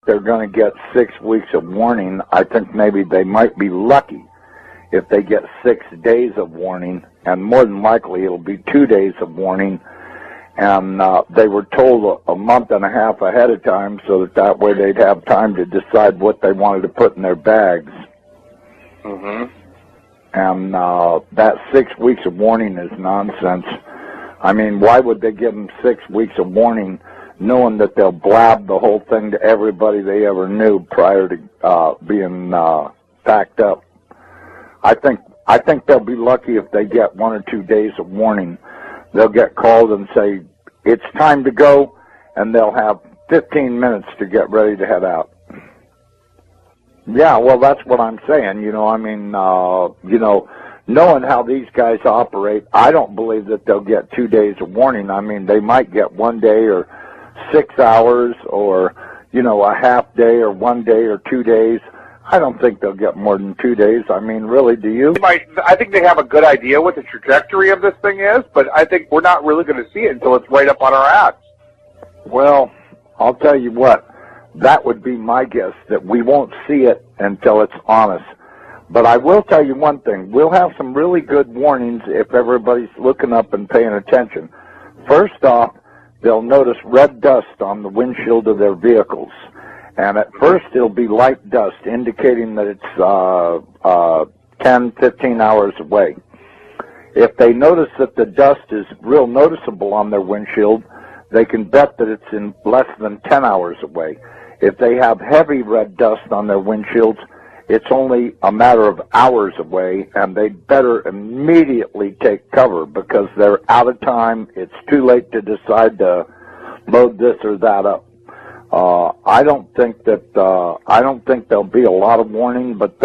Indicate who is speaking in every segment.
Speaker 1: they're going to get 6 weeks of warning. I think maybe they might be lucky if they get 6 days of warning, and more than likely it'll be 2 days of warning. And they were told a month and a half ahead of time so that way they'd have time to decide what they wanted to put in their bags.
Speaker 2: Mm-hmm.
Speaker 1: And that 6 weeks of warning is nonsense. I mean, why would they give them 6 weeks of warning knowing that they'll blab the whole thing to everybody they ever knew prior to being packed up? I think they'll be lucky if they get 1 or 2 days of warning. They'll get called and say, it's time to go, and they'll have 15 minutes to get ready to head out. Yeah, well, that's what I'm saying. I mean, knowing how these guys operate, I don't believe that they'll get 2 days of warning. I mean, they might get 1 day or 6 hours or, a half day or 1 day or 2 days. I don't think they'll get more than 2 days. I mean, really, do you?
Speaker 2: I think they have a good idea what the trajectory of this thing is, but I think we're not really going to see it until it's right up on our ass.
Speaker 1: Well, I'll tell you what. That would be my guess, that we won't see it until it's on us. But I will tell you one thing. We'll have some really good warnings if everybody's looking up and paying attention. First off, they'll notice red dust on the windshield of their vehicles. And at first, it'll be light dust, indicating that it's 10, 15 hours away. If they notice that the dust is real noticeable on their windshield, they can bet that it's in less than 10 hours away. If they have heavy red dust on their windshields, it's only a matter of hours away, and they'd better immediately take cover because they're out of time. It's too late to decide to load this or that up. I don't think there'll be a lot of warning, but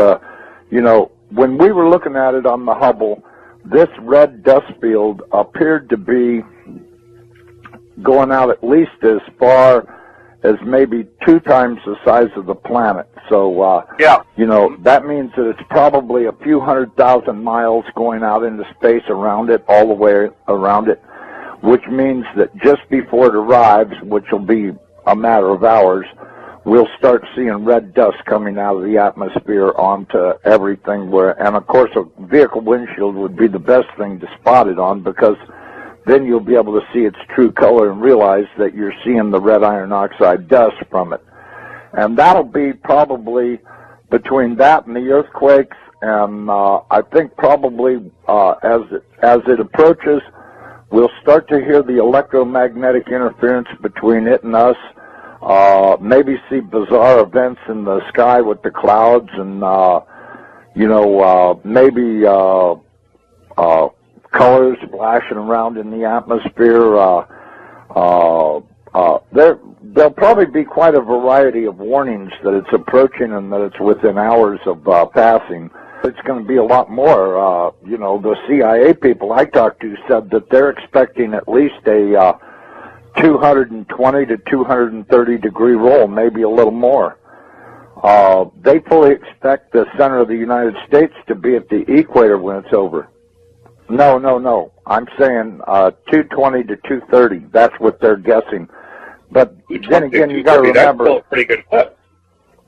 Speaker 1: when we were looking at it on the Hubble, this red dust field appeared to be going out at least as far as maybe 2 times the size of the planet. So, that means that it's probably a few 100,000 miles going out into space around it, all the way around it, which means that just before it arrives, which will be a matter of hours, we'll start seeing red dust coming out of the atmosphere onto everything. And of course, a vehicle windshield would be the best thing to spot it on, because then you'll be able to see its true color and realize that you're seeing the red iron oxide dust from it. And that'll be probably between that and the earthquakes, and I think probably as it approaches, we'll start to hear the electromagnetic interference between it and us. Maybe see bizarre events in the sky with the clouds, and maybe colors flashing around in the atmosphere. There'll probably be quite a variety of warnings that it's approaching and that it's within hours of passing. It's going to be a lot more. The CIA people I talked to said that they're expecting at least a 220 to 230 degree roll, maybe a little more. They fully expect the center of the United States to be at the equator when it's over. No. I'm saying 220 to 230. That's what they're guessing. But then again, you got to remember.
Speaker 2: That's still a pretty good clip.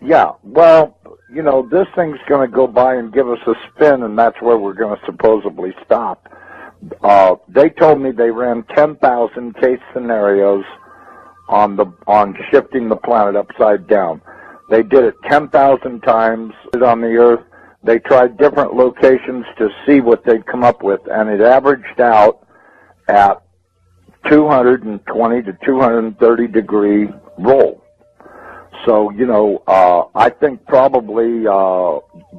Speaker 1: Yeah, well, this thing's going to go by and give us a spin, and that's where we're going to supposedly stop. They told me they ran 10,000 case scenarios on shifting the planet upside down. They did it 10,000 times on the Earth. They tried different locations to see what they'd come up with, and it averaged out at 220 to 230 degree roll. So, I think probably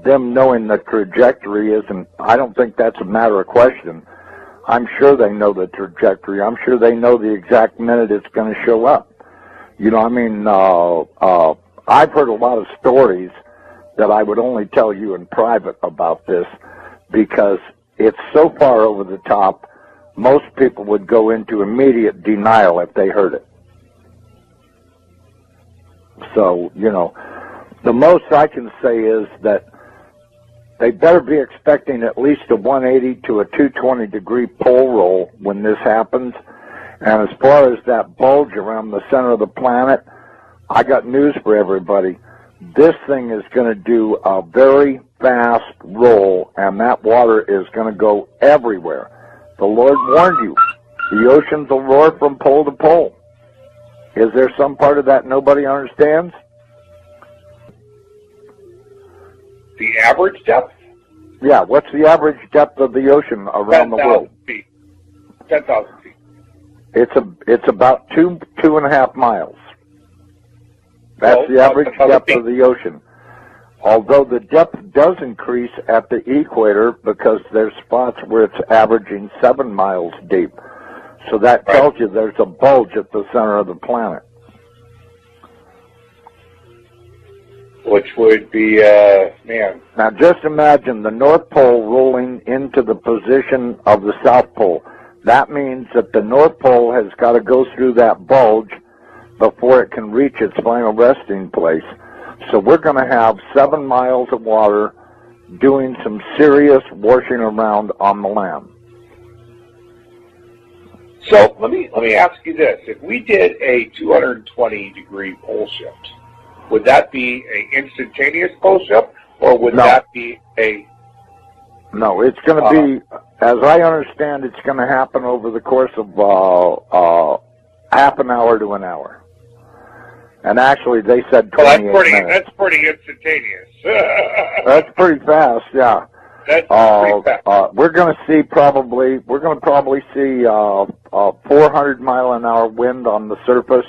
Speaker 1: them knowing the trajectory isn't, I don't think that's a matter of question. I'm sure they know the trajectory. I'm sure they know the exact minute it's going to show up. I've heard a lot of stories that I would only tell you in private about this, because it's so far over the top, most people would go into immediate denial if they heard it. So, the most I can say is that they better be expecting at least a 180 to a 220 degree pole roll when this happens. And as far as that bulge around the center of the planet, I got news for everybody. This thing is going to do a very fast roll, and that water is going to go everywhere. The Lord warned you. The oceans will roar from pole to pole. Is there some part of that nobody understands?
Speaker 2: The average depth?
Speaker 1: Yeah, what's the average depth of the ocean around the world?
Speaker 2: 10,000 feet. 10,000 feet.
Speaker 1: It's about 2.5 miles. That's the average depth of the ocean. Although the depth does increase at the equator because there's spots where it's averaging 7 miles deep. So that tells you there's a bulge at the center of the planet.
Speaker 2: Which would be, man.
Speaker 1: Now just imagine the North Pole rolling into the position of the South Pole. That means that the North Pole has got to go through that bulge before it can reach its final resting place. So we're going to have 7 miles of water doing some serious washing around on the land.
Speaker 2: So let me ask you this: if we did a 220-degree pole shift, would that be an instantaneous pole shift, or would that be a?
Speaker 1: No, it's going to be, as I understand, it's going to happen over the course of half an hour to an hour. And actually, they said 28 minutes.
Speaker 2: That's pretty instantaneous.
Speaker 1: That's pretty fast, yeah.
Speaker 2: That's pretty fast.
Speaker 1: We're going to probably see 400-mile-an-hour wind on the surface.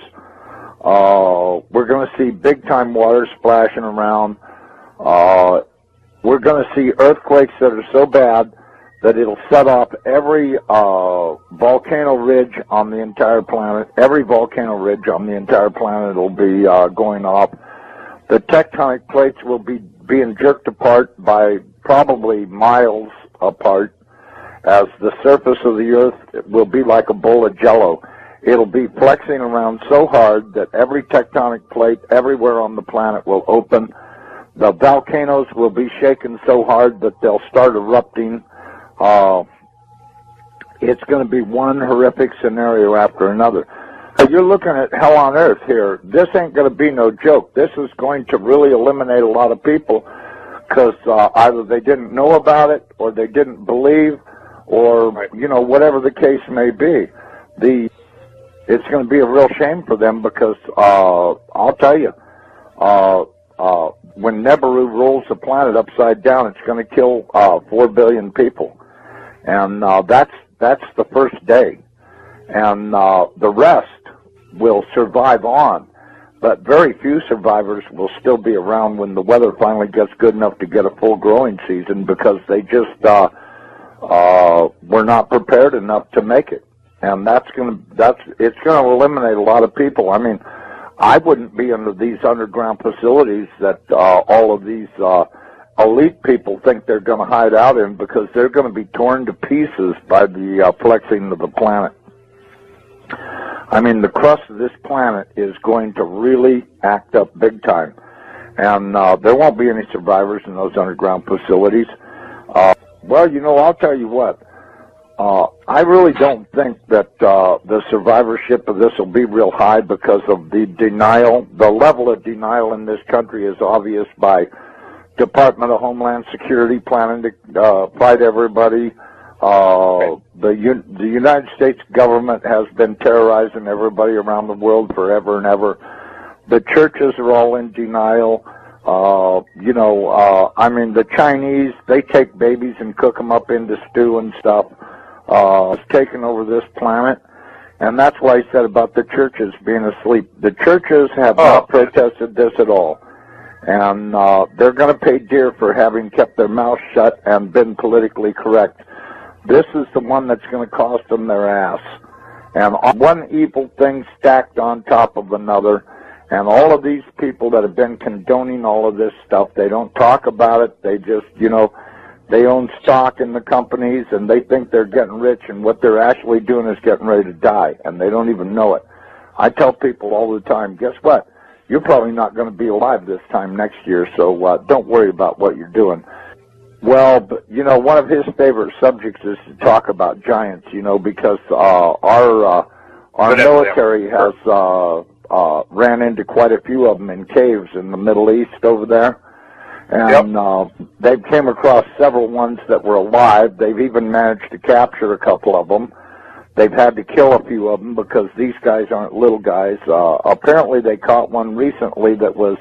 Speaker 1: We're going to see big-time water splashing around. We're going to see earthquakes that are so bad that it'll set off every volcano ridge on the entire planet. Every volcano ridge on the entire planet will be going off. The tectonic plates will be being jerked apart by probably miles apart, as the surface of the Earth will be like a bowl of Jell-O. It'll be flexing around so hard that every tectonic plate everywhere on the planet will open. The volcanoes will be shaken so hard that they'll start erupting. It's going to be one horrific scenario after another. So you're looking at hell on earth here. This ain't going to be no joke. This is going to really eliminate a lot of people because either they didn't know about it or they didn't believe or, you know, whatever the case may be. It's going to be a real shame for them because I'll tell you, when N.W.O rolls the planet upside down, it's going to kill 4 billion people. And that's the first day. And the rest will survive on. But very few survivors will still be around when the weather finally gets good enough to get a full growing season because they just were not prepared enough to make it. And it's going to eliminate a lot of people. I mean, I wouldn't be under these underground facilities that all of these elite people think they're going to hide out in because they're going to be torn to pieces by the flexing of the planet. I mean, the crust of this planet is going to really act up big time. And there won't be any survivors in those underground facilities. Well, you know, I'll tell you what. I really don't think that the survivorship of this will be real high because of the denial. The level of denial in this country is obvious by Department of Homeland Security planning to fight everybody. The United States government has been terrorizing everybody around the world forever and ever. The churches are all in denial. I mean, the Chinese, they take babies and cook them up into stew and stuff. It's taken over this planet. And that's why I said about the churches being asleep. The churches have not protested this at all. And they're going to pay dear for having kept their mouths shut and been politically correct. This is the one that's going to cost them their ass. And one evil thing stacked on top of another. And all of these people that have been condoning all of this stuff, they don't talk about it. They just, they own stock in the companies and they think they're getting rich, and what they're actually doing is getting ready to die, and they don't even know it. I tell people all the time, guess what? You're probably not going to be alive this time next year, so don't worry about what you're doing. Well, but, one of his favorite subjects is to talk about giants, because our military has ran into quite a few of them in caves in the Middle East over there. And they came across several ones that were alive. They've even managed to capture a couple of them. They've had to kill a few of them because these guys aren't little guys. Apparently they caught one recently that was,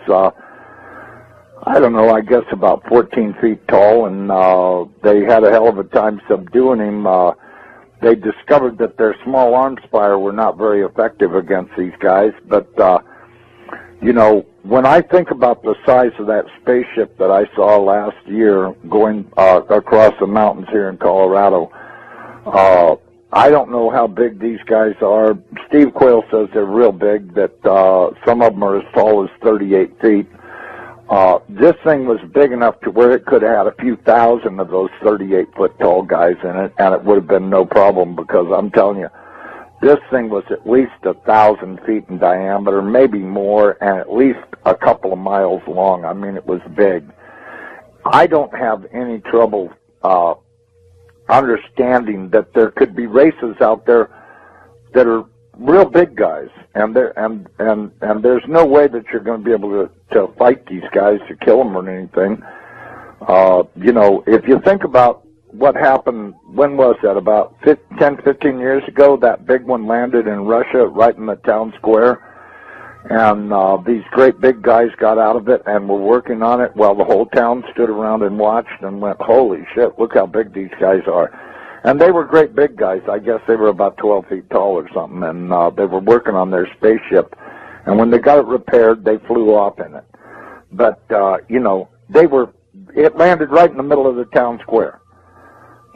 Speaker 1: I don't know, I guess about 14 feet tall, and they had a hell of a time subduing him. They discovered that their small arms fire were not very effective against these guys, but, you know, when I think about the size of that spaceship that I saw last year going across the mountains here in Colorado, I don't know how big these guys are. Steve Quayle says they're real big, that some of them are as tall as 38 feet. This thing was big enough to where it could have had a few thousand of those 38-foot tall guys in it, and it would have been no problem, because I'm telling you, this thing was at least 1,000 feet in diameter, maybe more, and at least a couple of miles long. I mean, it was big. I don't have any trouble understanding that there could be races out there that are real big guys, and there's no way that you're going to be able to fight these guys to kill them or anything. You know, if you think about what happened, when was that, about 10, 15 years ago, that big one landed in Russia right in the town square, and these great big guys got out of it and were working on it while the whole town stood around and watched and went, holy shit, look how big these guys are. And they were great big guys. I guess they were about 12 feet tall or something, and they were working on their spaceship. And when they got it repaired, they flew off in it. But, you know, it landed right in the middle of the town square.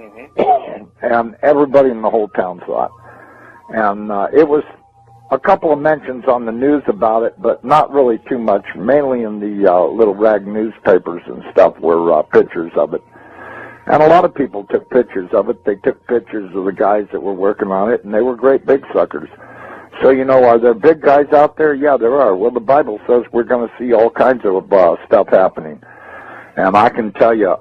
Speaker 1: Mm-hmm. And everybody in the whole town saw it. And it was a couple of mentions on the news about it, but not really too much. Mainly in the little rag newspapers and stuff were pictures of it. And a lot of people took pictures of it. They took pictures of the guys that were working on it, and they were great big suckers. So, you know, are there big guys out there? Yeah, there are. Well, the Bible says we're going to see all kinds of stuff happening. And I can tell you,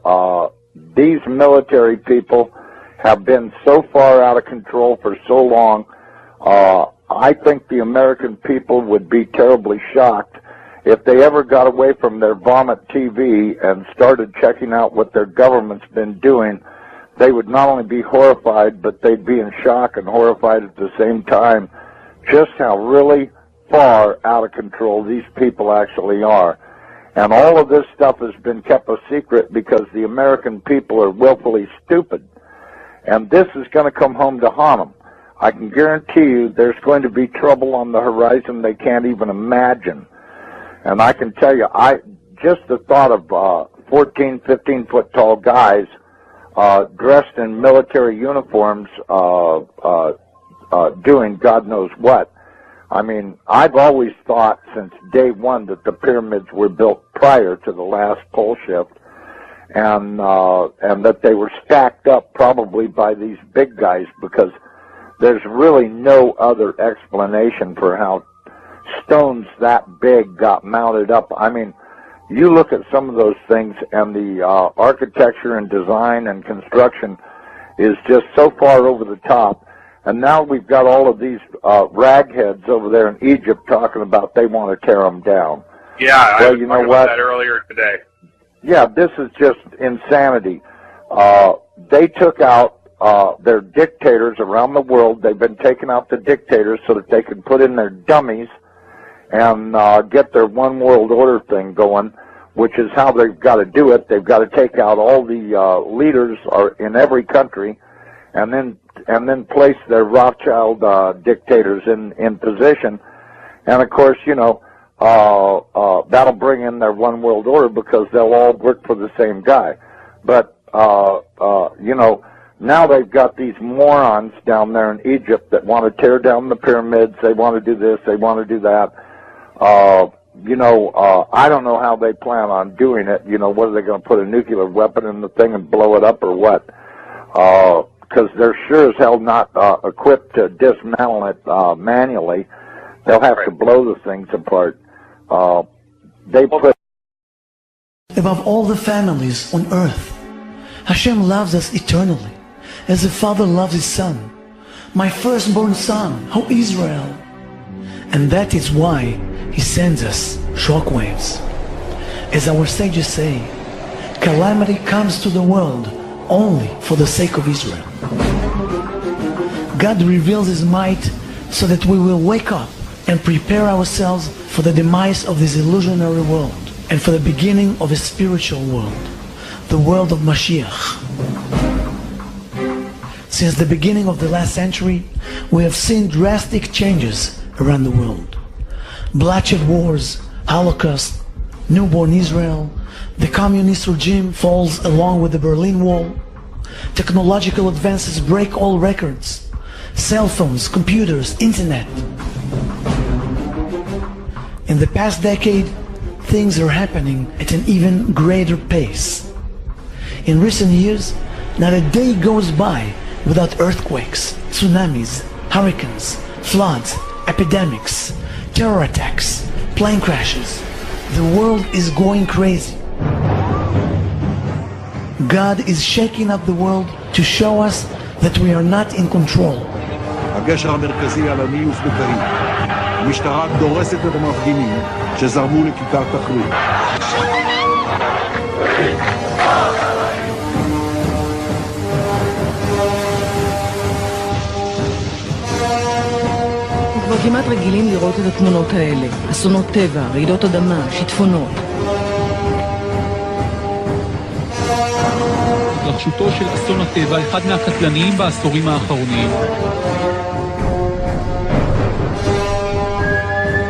Speaker 1: these military people have been so far out of control for so long, I think the American people would be terribly shocked if they ever got away from their vomit TV and started checking out what their government's been doing. They would not only be horrified, but they'd be in shock and horrified at the same time, just how really far out of control these people actually are. And all of this stuff has been kept a secret because the American people are willfully stupid. And this is going to come home to haunt them. I can guarantee you there's going to be trouble on the horizon they can't even imagine. And I can tell you, just the thought of 14, 15-foot tall guys dressed in military uniforms doing God knows what. I mean, I've always thought since day one that the pyramids were built prior to the last pole shift, and that they were stacked up probably by these big guys, because there's really no other explanation for how stones that big got mounted up. I mean, you look at some of those things, and the architecture and design and construction is just so far over the top. And now we've got all of these ragheads over there in Egypt talking about they want to tear them down.
Speaker 2: Yeah, well, I was talking about that earlier today.
Speaker 1: Yeah, this is just insanity. They took out their dictators around the world. They've been taking out the dictators so that they could put in their dummies and get their one world order thing going, which is how they've got to do it. They've got to take out all the leaders in every country, and then place their Rothschild dictators in position. And of course, you know, that'll bring in their one world order because they'll all work for the same guy. But you know, now they've got these morons down there in Egypt that want to tear down the pyramids. They want to do this. They want to do that. You know, I don't know how they plan on doing it. You know, what are they going to put a nuclear weapon in the thing and blow it up or what? Because they're sure as hell not equipped to dismantle it manually. They'll have to blow the things apart. They put
Speaker 3: above all the families on earth, Hashem loves us eternally, as a father loves his son. My firstborn son, O Israel, And that is why he sends us shockwaves. As our sages say, calamity comes to the world only for the sake of Israel. God reveals his might so that we will wake up and prepare ourselves for the demise of this illusionary world and for the beginning of a spiritual world, the world of Mashiach. Since the beginning of the last century, we have seen drastic changes around the world. Bloodshed wars, Holocaust, newborn Israel, the communist regime falls along with the Berlin Wall, technological advances break all records, cell phones, computers, internet. In the past decade, things are happening at an even greater pace. In recent years, not a day goes by without earthquakes, tsunamis, hurricanes, floods, epidemics, terror attacks, plane crashes. The world is going crazy. God is shaking up the world to show us that we are not in control.
Speaker 4: הגשר המרכזי על הניוף בקרים. המשטרה דורסת את המפגינים שזרמו לכיכר תחריר.
Speaker 5: כבר כמעט רגילים לראות את התמונות האלה. אסונות טבע, רעידות אדמה, שיטפונות.
Speaker 6: התרחשותו של אסון הטבע, אחד מהקטלניים בעשורים האחרונים.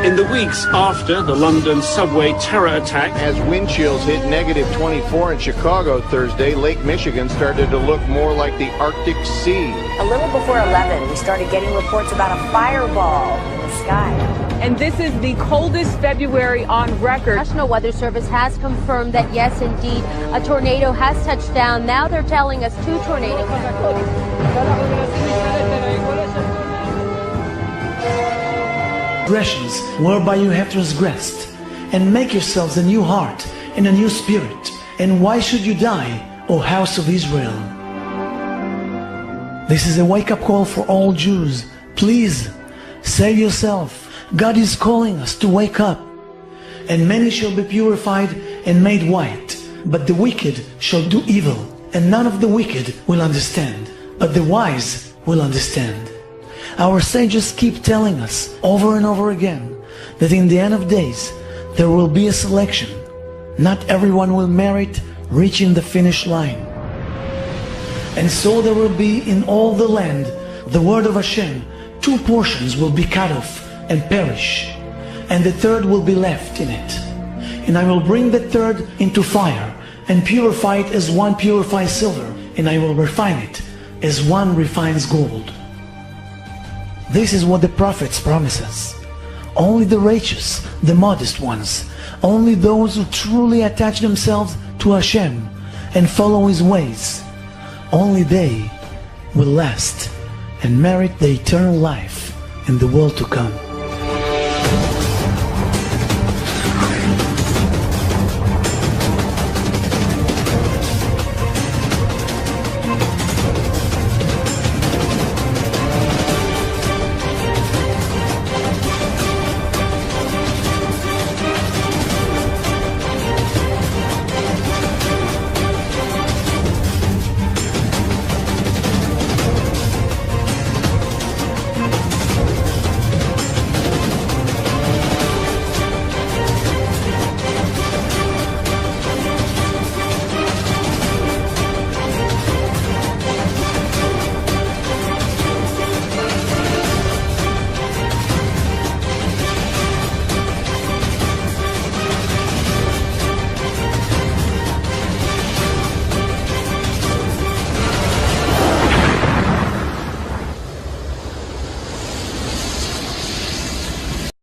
Speaker 7: In the weeks after the London subway terror attack,
Speaker 8: as wind chills hit -24 in Chicago Thursday, Lake Michigan started to look more like the Arctic Sea.
Speaker 9: A little before 11, we started getting reports about a fireball in the sky.
Speaker 10: And this is the coldest February on record.
Speaker 11: National Weather Service has confirmed that, yes, indeed, a tornado has touched down. Now they're telling us 2 tornadoes.
Speaker 3: Transgressions whereby you have transgressed, and make yourselves a new heart and a new spirit. And why should you die, O house of Israel? This is a wake-up call for all Jews. Please, save yourself. God is calling us to wake up. And many shall be purified and made white, but the wicked shall do evil. And none of the wicked will understand, but the wise will understand. Our sages keep telling us over and over again that in the end of days there will be a selection. Not everyone will merit reaching the finish line. And so there will be in all the land the word of Hashem. 2 portions will be cut off and perish, and the third will be left in it. And I will bring the third into fire and purify it as one purifies silver, and I will refine it as one refines gold. This is what the prophets promise us. Only the righteous, the modest ones, only those who truly attach themselves to Hashem and follow His ways, only they will last and merit the eternal life in the world to come.